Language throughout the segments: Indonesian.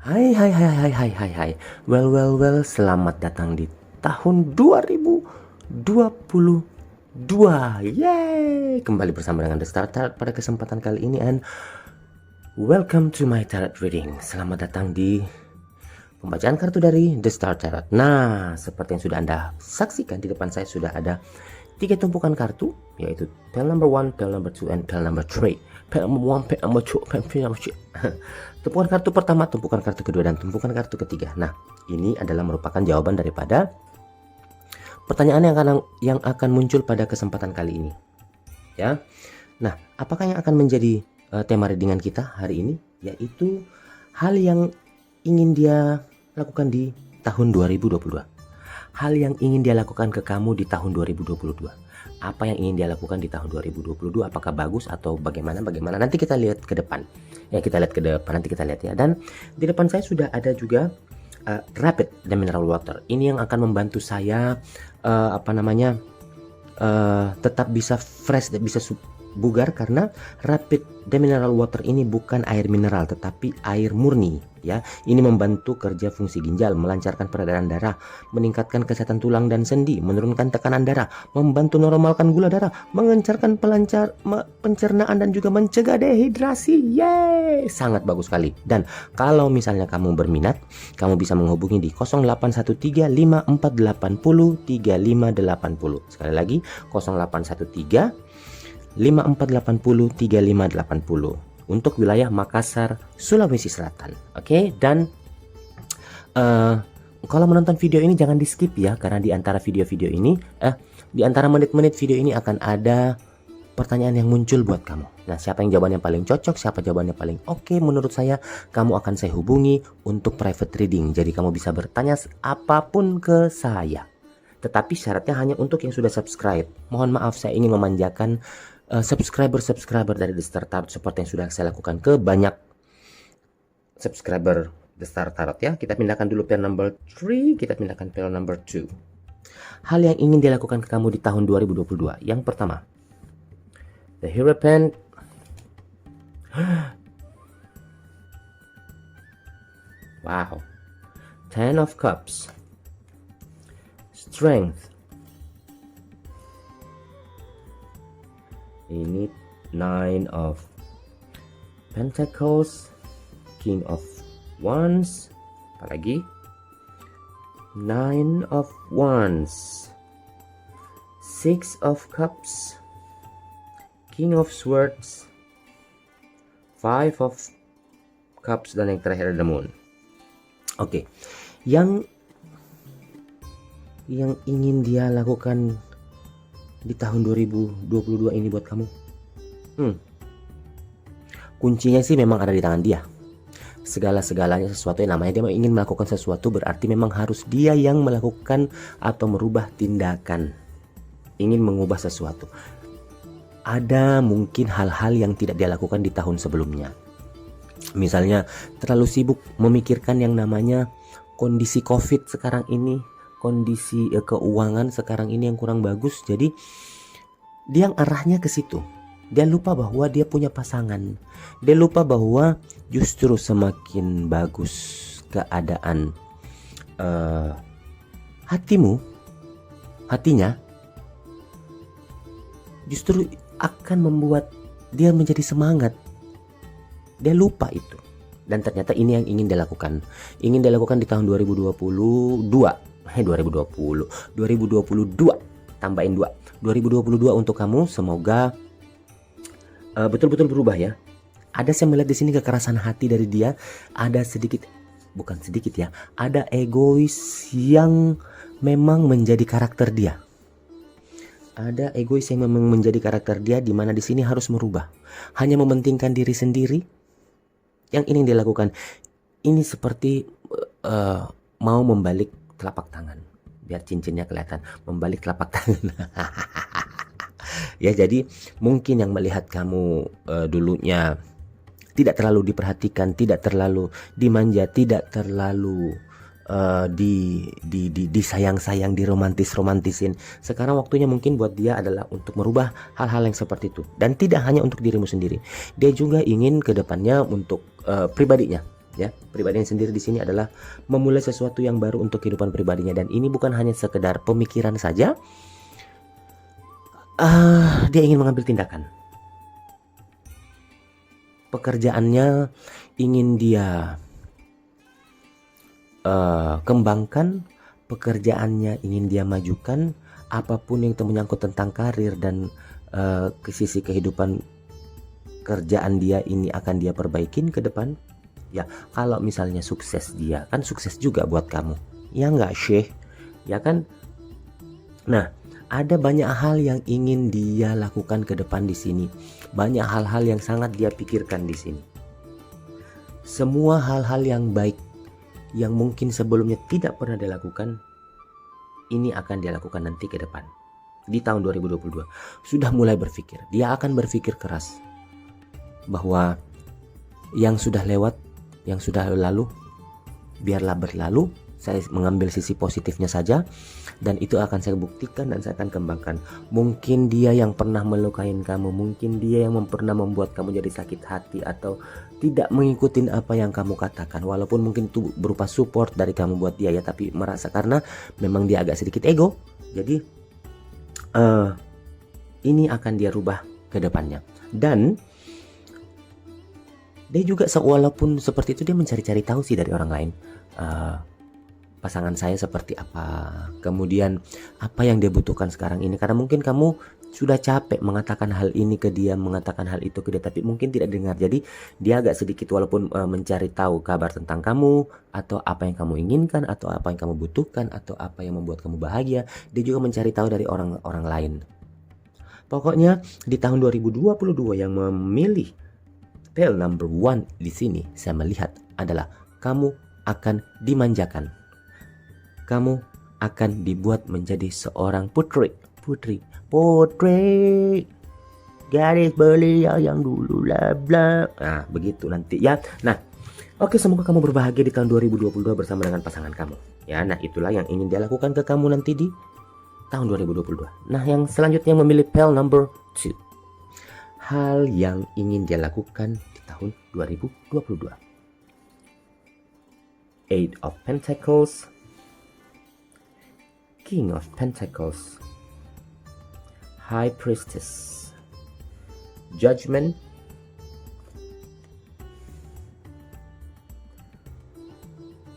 Hai hai hai hai hai hai hai. Well, selamat datang di tahun 2022. Yeay, kembali bersama dengan The Starter pada kesempatan kali ini, and welcome to my tarot reading. Selamat datang di pembacaan kartu dari The Star Tarot. Nah, seperti yang sudah Anda saksikan, di depan saya sudah ada 3 tumpukan kartu, yaitu pile number 1, pile number 2, and pile number 3. Pile number 1, pile number 2, pile number 3. Tumpukan kartu pertama, tumpukan kartu kedua, dan tumpukan kartu ketiga. Nah, ini adalah merupakan jawaban daripada pertanyaan yang akan muncul pada kesempatan kali ini. Ya. Nah, apakah yang akan menjadi tema readingan kita hari ini? Yaitu hal yang ingin dia lakukan di tahun 2022. Hal yang ingin dia lakukan ke kamu di tahun 2022. Apa yang ingin dia lakukan di tahun 2022, apakah bagus atau bagaimana? Nanti kita lihat ke depan. Ya, kita lihat ke depan, nanti kita lihat ya. Dan di depan saya sudah ada juga Rapid the Mineral Water. Ini yang akan membantu saya tetap bisa fresh dan bisa bugar, karena Rapid the Mineral Water ini bukan air mineral tetapi air murni ya. Ini membantu kerja fungsi ginjal, melancarkan peredaran darah, meningkatkan kesehatan tulang dan sendi, menurunkan tekanan darah, membantu normalkan gula darah, mengencarkan pencernaan dan juga mencegah dehidrasi. Yeay, sangat bagus sekali. Dan kalau misalnya kamu berminat, kamu bisa menghubungi di 081354803580. Sekali lagi 081354803580 untuk wilayah Makassar, Sulawesi Selatan. Oke, dan kalau menonton video ini jangan di skip ya, karena di antara video-video ini di antara menit-menit video ini akan ada pertanyaan yang muncul buat kamu. Nah, siapa yang jawabannya paling cocok, siapa jawabannya paling oke menurut saya, kamu akan saya hubungi untuk private reading. Jadi kamu bisa bertanya apapun ke saya. Tetapi syaratnya hanya untuk yang sudah subscribe. Mohon maaf, saya ingin memanjakan subscriber dari The Star Tarot seperti yang sudah saya lakukan ke banyak subscriber The Star Tarot ya. Kita pindahkan dulu pile number 3, kita pindahkan pile number 2. Hal yang ingin dilakukan ke kamu di tahun 2022. Yang pertama, The Hierophant. Wow. Ten of Cups. Strength. Ini Nine of Pentacles, King of Wands, apalagi Nine of Wands, Six of Cups, King of Swords, Five of Cups, dan yang terakhir ada Moon. Oke, yang ingin dia lakukan di tahun 2022 ini buat kamu, kuncinya sih memang ada di tangan dia. Segala-segalanya, sesuatu yang namanya dia ingin melakukan sesuatu, berarti memang harus dia yang melakukan atau merubah tindakan, ingin mengubah sesuatu. Ada mungkin hal-hal yang tidak dia lakukan di tahun sebelumnya. Misalnya terlalu sibuk memikirkan yang namanya kondisi COVID sekarang ini, kondisi keuangan sekarang ini yang kurang bagus. Jadi dia yang arahnya ke situ. Dia lupa bahwa dia punya pasangan. Dia lupa bahwa justru semakin bagus keadaan hatinya, justru akan membuat dia menjadi semangat. Dia lupa itu. Dan ternyata ini yang ingin dia lakukan. Ingin dia lakukan di tahun 2022. Tambahin 2. 2022 untuk kamu, semoga betul-betul berubah ya. Ada, saya melihat di sini kekerasan hati dari dia. Ada bukan sedikit ya. Ada egois yang memang menjadi karakter dia. Ada egois yang memang menjadi karakter dia, di mana di sini harus merubah. Hanya mementingkan diri sendiri. Yang ini dia lakukan. Ini seperti mau membalik telapak tangan, biar cincinnya kelihatan, membalik telapak tangan. Ya, jadi mungkin yang melihat kamu dulunya tidak terlalu diperhatikan, tidak terlalu dimanja, tidak terlalu disayang-sayang, diromantisin. Sekarang waktunya mungkin buat dia adalah untuk merubah hal-hal yang seperti itu. Dan tidak hanya untuk dirimu sendiri, dia juga ingin ke depannya untuk pribadinya. Ya, pribadinya sendiri di sini adalah memulai sesuatu yang baru untuk kehidupan pribadinya, dan ini bukan hanya sekedar pemikiran saja. Dia ingin mengambil tindakan. Pekerjaannya ingin dia kembangkan, pekerjaannya ingin dia majukan, apapun yang menyangkut tentang karir dan ke sisi kehidupan kerjaan dia ini akan dia perbaikin ke depan. Ya, kalau misalnya sukses, dia kan sukses juga buat kamu, ya nggak Syekh, ya kan? Nah, ada banyak hal yang ingin dia lakukan ke depan di sini, banyak hal-hal yang sangat dia pikirkan di sini. Semua hal-hal yang baik yang mungkin sebelumnya tidak pernah dia lakukan, ini akan dia lakukan nanti ke depan. Di tahun 2022 sudah mulai berpikir, dia akan berpikir keras bahwa yang sudah lewat, yang sudah lalu, biarlah berlalu. Saya mengambil sisi positifnya saja, dan itu akan saya buktikan dan saya akan kembangkan. Mungkin dia yang pernah melukain kamu, mungkin dia yang pernah membuat kamu jadi sakit hati atau tidak mengikuti apa yang kamu katakan, walaupun mungkin itu berupa support dari kamu buat dia ya, tapi merasa karena memang dia agak sedikit ego, jadi ini akan dia rubah ke depannya. Dan dia juga walaupun seperti itu, dia mencari-cari tahu sih dari orang lain, pasangan saya seperti apa, kemudian apa yang dia butuhkan sekarang ini, karena mungkin kamu sudah capek mengatakan hal ini ke dia, mengatakan hal itu ke dia, tapi mungkin tidak dengar. Jadi dia agak sedikit walaupun mencari tahu kabar tentang kamu, atau apa yang kamu inginkan, atau apa yang kamu butuhkan, atau apa yang membuat kamu bahagia, dia juga mencari tahu dari orang-orang lain. Pokoknya di tahun 2022 yang memilih Pale number 1 di sini saya melihat adalah kamu akan dimanjakan. Kamu akan dibuat menjadi seorang putri. Garis beliau yang dulu bla. Nah, begitu nanti ya. Nah, oke, semoga kamu berbahagia di tahun 2022 bersama dengan pasangan kamu. Ya, nah itulah yang ingin dia lakukan ke kamu nanti di tahun 2022. Nah, yang selanjutnya memilih Pale number 2. Hal yang ingin dia lakukan di tahun 2022. Eight of Pentacles, King of Pentacles, High Priestess, Judgment,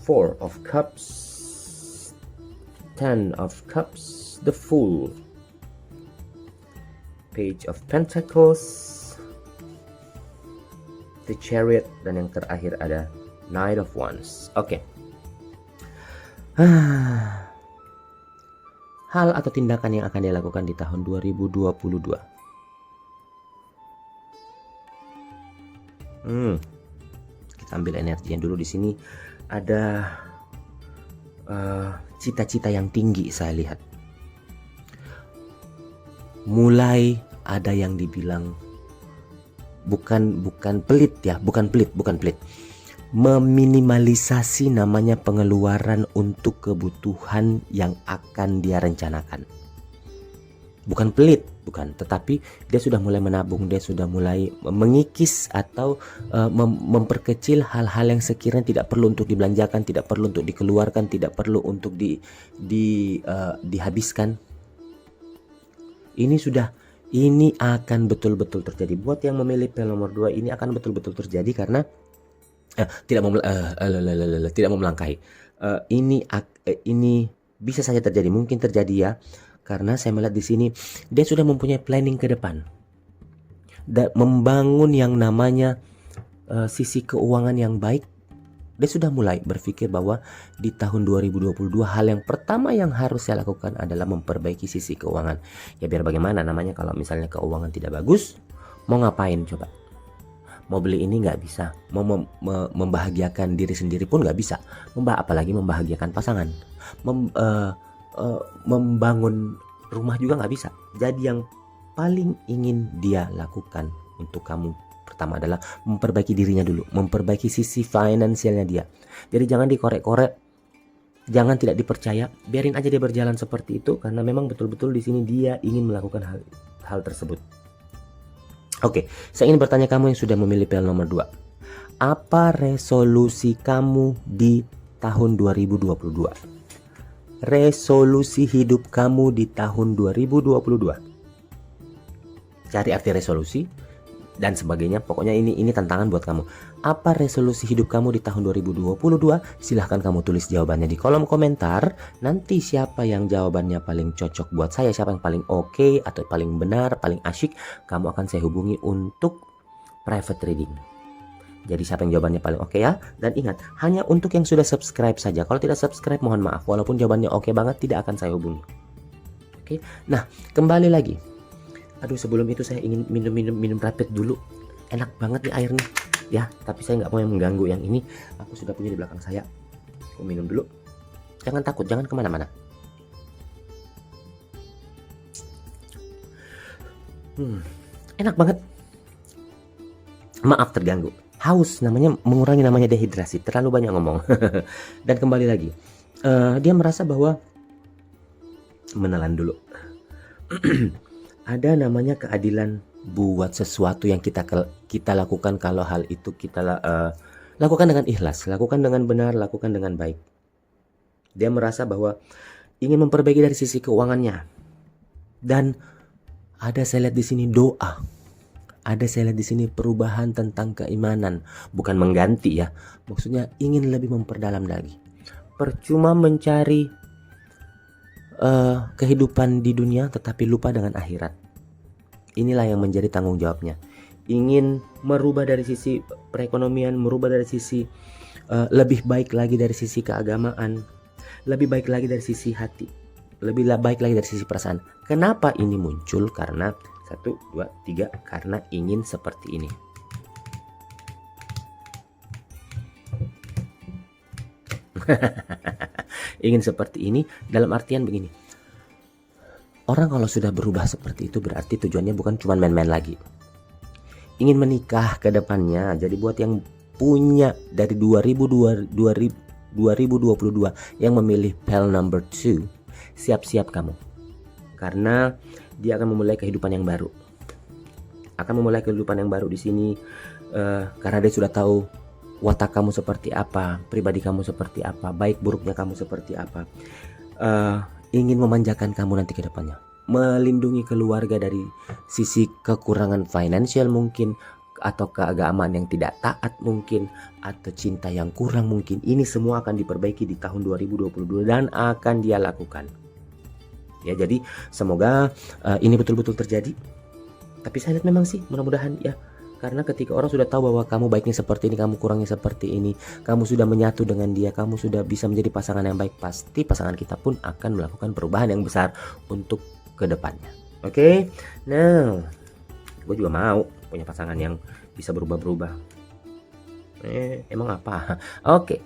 Four of Cups, Ten of Cups, the Fool, Page of Pentacles, the Chariot, dan yang terakhir ada Knight of Wands. Oke. Hal atau tindakan yang akan dia lakukan di tahun 2022. Kita ambil energinya dulu di sini. Ada cita-cita yang tinggi saya lihat. Mulai ada yang dibilang bukan pelit ya, bukan pelit. Meminimalisasi namanya pengeluaran untuk kebutuhan yang akan dia rencanakan. Bukan pelit, bukan, tetapi dia sudah mulai menabung, dia sudah mulai mengikis atau memperkecil hal-hal yang sekiranya tidak perlu untuk dibelanjakan, tidak perlu untuk dikeluarkan, tidak perlu untuk dihabiskan. Ini akan betul-betul terjadi. Buat yang memilih Pale nomor 2 ini akan betul-betul terjadi karena tidak mau melangkahi. Ini bisa saja terjadi, mungkin terjadi ya, karena saya melihat di sini dia sudah mempunyai planning ke depan dan membangun yang namanya sisi keuangan yang baik. Dia sudah mulai berpikir bahwa di tahun 2022 hal yang pertama yang harus saya lakukan adalah memperbaiki sisi keuangan. Ya biar bagaimana namanya, kalau misalnya keuangan tidak bagus, mau ngapain coba? Mau beli ini nggak bisa, mau membahagiakan diri sendiri pun nggak bisa, apalagi membahagiakan pasangan, membangun rumah juga nggak bisa. Jadi yang paling ingin dia lakukan untuk kamu pertama adalah memperbaiki dirinya dulu, memperbaiki sisi finansialnya dia. Jadi jangan dikorek-korek, jangan tidak dipercaya, biarin aja dia berjalan seperti itu, karena memang betul-betul di sini dia ingin melakukan hal tersebut. Oke, saya ingin bertanya kamu yang sudah memilih Pale nomor 2. Apa resolusi kamu di tahun 2022? Resolusi hidup kamu di tahun 2022. Cari arti resolusi dan sebagainya. Pokoknya ini tantangan buat kamu. Apa resolusi hidup kamu di tahun 2022? Silahkan kamu tulis jawabannya di kolom komentar. Nanti siapa yang jawabannya paling cocok buat saya, siapa yang paling oke atau paling benar, paling asyik, kamu akan saya hubungi untuk private reading. Jadi siapa yang jawabannya paling oke ya. Dan ingat, hanya untuk yang sudah subscribe saja. Kalau tidak subscribe mohon maaf. Walaupun jawabannya oke banget, tidak akan saya hubungi. Oke. Nah, kembali lagi. Aduh, sebelum itu saya ingin minum rapid dulu. Enak banget nih airnya. Ya, tapi saya nggak mau yang mengganggu yang ini. Aku sudah punya di belakang saya. Aku minum dulu. Jangan takut, jangan kemana-mana. Enak banget. Maaf terganggu. Haus namanya, mengurangi namanya dehidrasi. Terlalu banyak ngomong. Dan kembali lagi. Dia merasa bahwa menelan dulu. Ada namanya keadilan buat sesuatu yang kita lakukan. Kalau hal itu kita lakukan dengan ikhlas, lakukan dengan benar, lakukan dengan baik. Dia merasa bahwa ingin memperbaiki dari sisi keuangannya. Dan ada saya lihat di sini doa. Ada saya lihat di sini perubahan tentang keimanan, bukan mengganti ya. Maksudnya ingin lebih memperdalam lagi. Percuma mencari kehidupan di dunia tetapi lupa dengan akhirat. Inilah yang menjadi tanggung jawabnya. Ingin merubah dari sisi perekonomian, merubah dari sisi lebih baik lagi dari sisi keagamaan, lebih baik lagi dari sisi hati, lebih baik lagi dari sisi perasaan. Kenapa ini muncul? Karena 1, 2, 3, karena ingin seperti ini. Ingin seperti ini dalam artian begini. Orang kalau sudah berubah seperti itu berarti tujuannya bukan cuma main-main lagi. Ingin menikah ke depannya. Jadi buat yang punya dari 2022 yang memilih PEL number 2, siap-siap kamu. Karena dia akan memulai kehidupan yang baru. Akan memulai kehidupan yang baru di sini karena dia sudah tahu watak kamu seperti apa, pribadi kamu seperti apa, baik buruknya kamu seperti apa. Ingin memanjakan kamu nanti ke depannya, melindungi keluarga dari sisi kekurangan finansial mungkin, atau keagamaan yang tidak taat mungkin, atau cinta yang kurang mungkin. Ini semua akan diperbaiki di tahun 2022 dan akan dia lakukan. Ya, jadi semoga ini betul-betul terjadi. Tapi saya lihat memang sih, mudah-mudahan ya. Karena ketika orang sudah tahu bahwa kamu baiknya seperti ini, kamu kurangnya seperti ini, kamu sudah menyatu dengan dia, kamu sudah bisa menjadi pasangan yang baik, pasti pasangan kita pun akan melakukan perubahan yang besar untuk kedepannya. Oke? Nah, gue juga mau punya pasangan yang bisa berubah-berubah. Emang apa? Oke.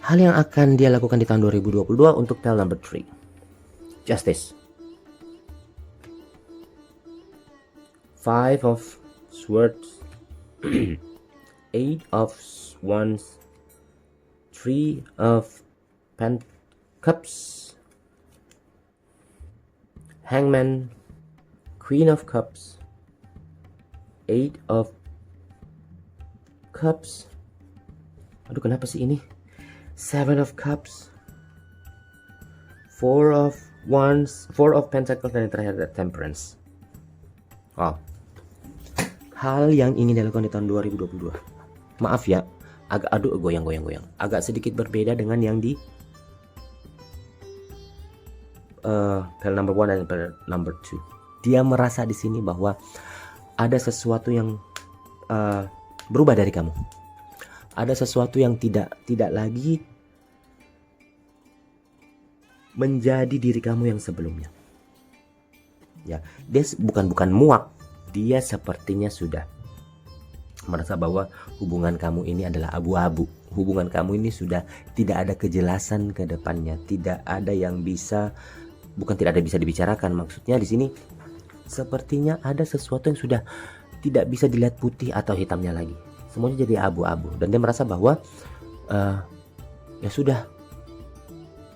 Hal yang akan dia lakukan di tahun 2022 untuk PEL number 3. Justice. 5 of Swords, 8 of Wands, 3 of Cups, Hangman, Queen of Cups, 8 of Cups. Aduh, kenapa sih ini? 7 of Cups, 4 of Wands, 4 of Pentacles, dan yang terakhir ada Temperance. Wow. Hal yang ingin dilakukan di tahun 2022. Maaf ya, agak goyang. Agak sedikit berbeda dengan yang di PEL number 1 dan PEL number 2. Dia merasa di sini bahwa ada sesuatu yang berubah dari kamu. Ada sesuatu yang tidak lagi menjadi diri kamu yang sebelumnya. Ya, dia bukan muak. Dia sepertinya sudah merasa bahwa hubungan kamu ini adalah abu-abu. Hubungan kamu ini sudah tidak ada kejelasan ke depannya. Tidak ada yang bisa, bukan tidak ada bisa dibicarakan. Maksudnya di sini sepertinya ada sesuatu yang sudah tidak bisa dilihat putih atau hitamnya lagi. Semuanya jadi abu-abu. Dan dia merasa bahwa ya sudah,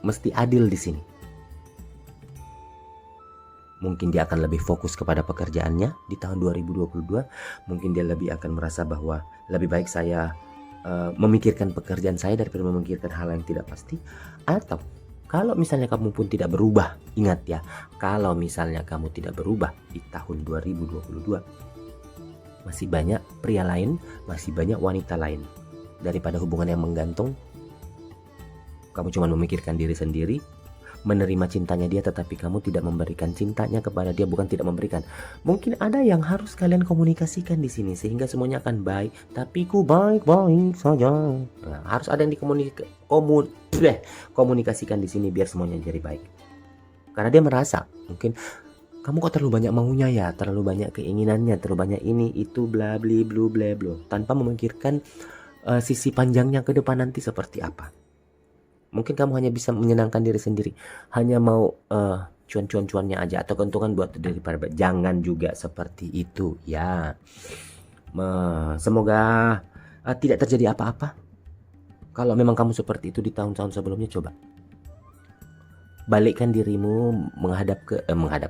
mesti adil di sini. Mungkin dia akan lebih fokus kepada pekerjaannya di tahun 2022. Mungkin dia lebih akan merasa bahwa lebih baik saya memikirkan pekerjaan saya daripada memikirkan hal yang tidak pasti. Atau kalau misalnya kamu pun tidak berubah, ingat ya, kalau misalnya kamu tidak berubah di tahun 2022, masih banyak pria lain, masih banyak wanita lain. Daripada hubungan yang menggantung, kamu cuma memikirkan diri sendiri, menerima cintanya dia tetapi kamu tidak memberikan cintanya kepada dia, bukan tidak memberikan. Mungkin ada yang harus kalian komunikasikan di sini sehingga semuanya akan baik. Tapi ku baik-baik saja. Nah, harus ada yang komunikasikan di sini biar semuanya jadi baik. Karena dia merasa mungkin kamu kok terlalu banyak maunya ya, terlalu banyak keinginannya, terlalu banyak ini itu bla bli blu bla bla, tanpa memikirkan sisi panjangnya ke depan nanti seperti apa. Mungkin kamu hanya bisa menyenangkan diri sendiri, hanya mau cuan-cuan-cuannya aja atau keuntungan buat diri pribadi. Jangan juga seperti itu ya. Semoga tidak terjadi apa-apa. Kalau memang kamu seperti itu di tahun-tahun sebelumnya, coba balikkan dirimu menghadap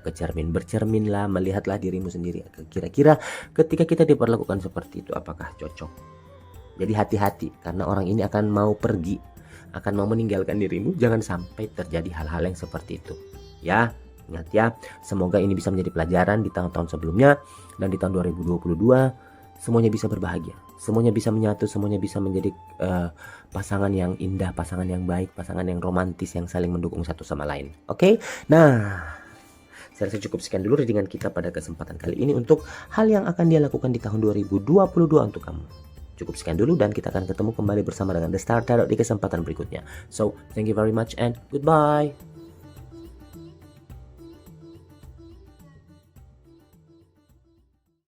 ke cermin, bercerminlah, melihatlah dirimu sendiri. Kira-kira ketika kita diperlakukan seperti itu, apakah cocok? Jadi hati-hati, karena orang ini akan mau pergi, akan mau meninggalkan dirimu. Jangan sampai terjadi hal-hal yang seperti itu ya. Ingat ya, semoga ini bisa menjadi pelajaran di tahun-tahun sebelumnya, dan di tahun 2022 semuanya bisa berbahagia, semuanya bisa menyatu, semuanya bisa menjadi pasangan yang indah, pasangan yang baik, pasangan yang romantis, yang saling mendukung satu sama lain. Oke? Nah, saya rasa cukup sekian dulu readingan kita pada kesempatan kali ini untuk hal yang akan dia lakukan di tahun 2022 untuk kamu. Cukup sekian dulu, dan kita akan ketemu kembali bersama dengan The Star Tarot di kesempatan berikutnya. So, thank you very much and goodbye.